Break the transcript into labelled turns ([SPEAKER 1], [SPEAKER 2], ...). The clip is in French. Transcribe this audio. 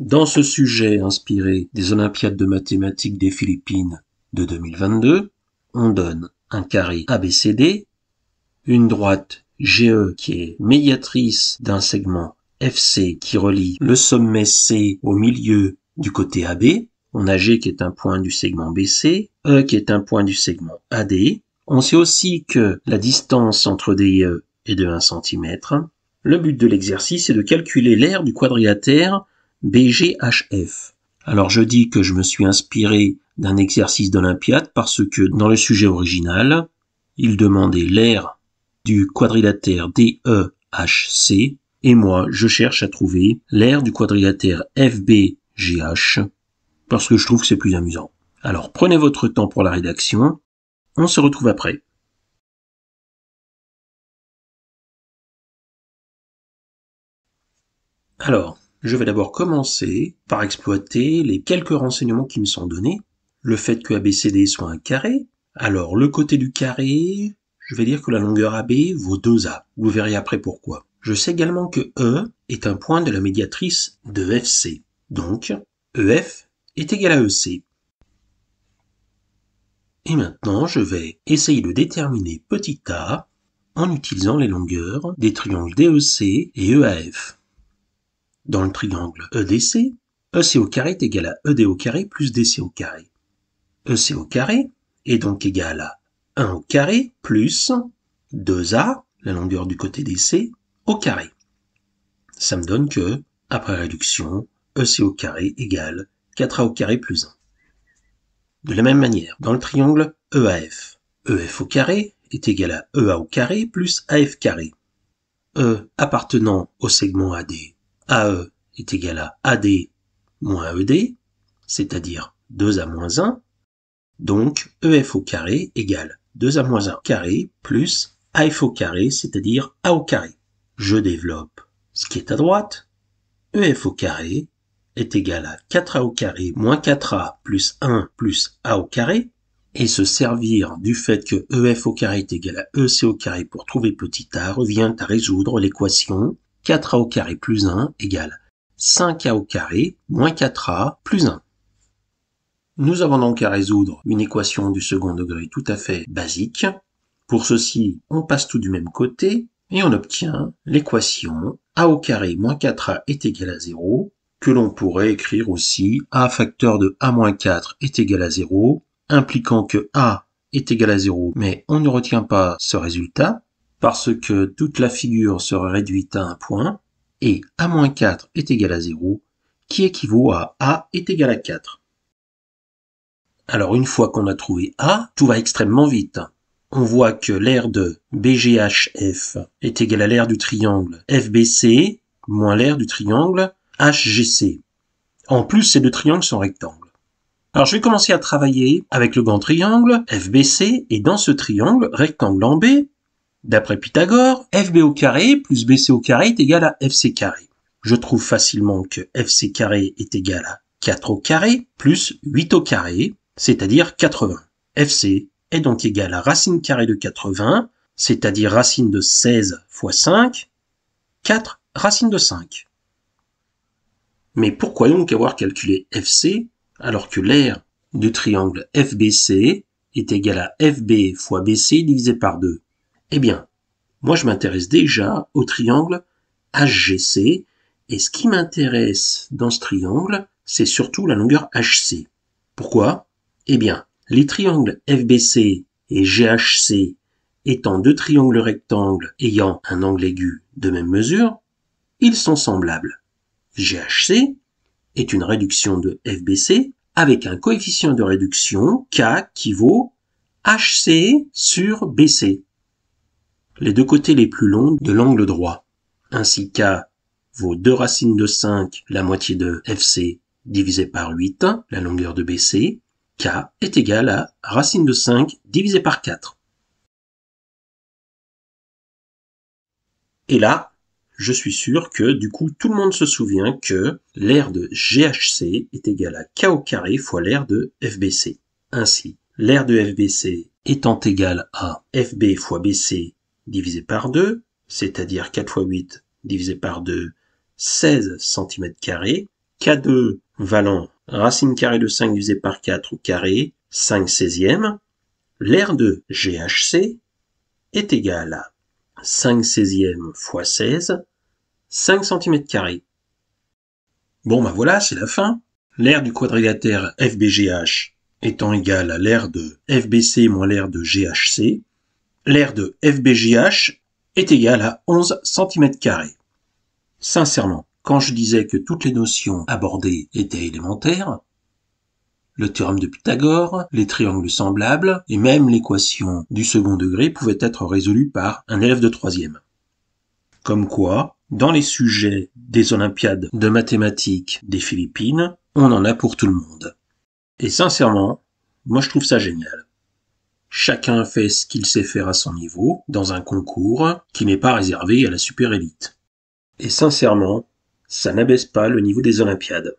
[SPEAKER 1] Dans ce sujet inspiré des Olympiades de mathématiques des Philippines de 2022, on donne un carré ABCD, une droite GE qui est médiatrice d'un segment FC qui relie le sommet C au milieu du côté AB, on a G qui est un point du segment BC, E qui est un point du segment AD. On sait aussi que la distance entre D et E est de 1 cm. Le but de l'exercice est de calculer l'aire du quadrilatère BGHF. Alors je dis que je me suis inspiré d'un exercice d'Olympiade parce que dans le sujet original, il demandait l'aire du quadrilatère DEHC et moi je cherche à trouver l'aire du quadrilatère FBGH parce que je trouve que c'est plus amusant. Alors prenez votre temps pour la rédaction, on se retrouve après. Alors, je vais d'abord commencer par exploiter les quelques renseignements qui me sont donnés. Le fait que ABCD soit un carré. Alors, le côté du carré, je vais dire que la longueur AB vaut 2A. Vous verrez après pourquoi. Je sais également que E est un point de la médiatrice de FC. Donc, EF est égal à EC. Et maintenant, je vais essayer de déterminer petit a en utilisant les longueurs des triangles DEC et EAF. Dans le triangle EDC, EC au carré est égal à ED au carré plus DC au carré. EC au carré est donc égal à 1 au carré plus 2A, la longueur du côté DC, au carré. Ça me donne que, après réduction, EC au carré égale 4A au carré plus 1. De la même manière, dans le triangle EAF, EF au carré est égal à EA au carré plus AF carré. E appartenant au segment AD, AE est égal à AD moins ED, c'est-à-dire 2A moins 1, donc EF au carré égale 2A moins 1 au carré plus AF au carré, c'est-à-dire A au carré. Je développe ce qui est à droite. EF au carré est égal à 4A au carré moins 4A plus 1 plus A au carré, et se servir du fait que EF au carré est égal à EC au carré pour trouver petit a revient à résoudre l'équation 4A au carré plus 1 égale 5A au carré moins 4A plus 1. Nous avons donc à résoudre une équation du second degré tout à fait basique. Pour ceci, on passe tout du même côté et on obtient l'équation A au carré moins 4A est égal à 0, que l'on pourrait écrire aussi A facteur de A moins 4 est égal à 0, impliquant que A est égal à 0, mais on ne retient pas ce résultat, parce que toute la figure serait réduite à un point, et A moins 4 est égal à 0, qui équivaut à A est égal à 4. Alors une fois qu'on a trouvé A, tout va extrêmement vite. On voit que l'aire de BGHF est égale à l'aire du triangle FBC moins l'aire du triangle HGC. En plus, ces deux triangles sont rectangles. Alors je vais commencer à travailler avec le grand triangle FBC, et dans ce triangle, rectangle en B, d'après Pythagore, FB au carré plus BC au carré est égal à FC carré. Je trouve facilement que FC carré est égal à 4 au carré plus 8 au carré, c'est-à-dire 80. FC est donc égal à racine carrée de 80, c'est-à-dire racine de 16 fois 5, 4 racine de 5. Mais pourquoi donc avoir calculé FC alors que l'aire du triangle FBC est égal à FB fois BC divisé par 2? Eh bien, moi je m'intéresse déjà au triangle HGC, et ce qui m'intéresse dans ce triangle, c'est surtout la longueur HC. Pourquoi? Eh bien, les triangles FBC et GHC étant deux triangles rectangles ayant un angle aigu de même mesure, ils sont semblables. GHC est une réduction de FBC avec un coefficient de réduction K qui vaut HC sur BC, les deux côtés les plus longs de l'angle droit. Ainsi K vaut 2 racines de 5, la moitié de FC, divisé par 8, la longueur de BC. K est égal à racine de 5 divisé par 4. Et là, je suis sûr que du coup tout le monde se souvient que l'aire de GHC est égal à K au carré fois l'aire de FBC. Ainsi, l'aire de FBC étant égale à FB fois BC divisé par 2, c'est-à-dire 4 fois 8 divisé par 2, 16 cm², K2 valant racine carrée de 5 divisé par 4 au carré, 5/16, l'aire de GHC est égale à 5/16 fois 16, 5 cm². Bon ben voilà, c'est la fin. L'aire du quadrilatère FBGH étant égale à l'aire de FBC moins l'aire de GHC, l'aire de FBGH est égale à 11 cm². Sincèrement, quand je disais que toutes les notions abordées étaient élémentaires, le théorème de Pythagore, les triangles semblables et même l'équation du second degré pouvaient être résolues par un élève de troisième. Comme quoi, dans les sujets des Olympiades de mathématiques des Philippines, on en a pour tout le monde. Et sincèrement, moi je trouve ça génial. Chacun fait ce qu'il sait faire à son niveau, dans un concours qui n'est pas réservé à la super élite. Et sincèrement, ça n'abaisse pas le niveau des Olympiades.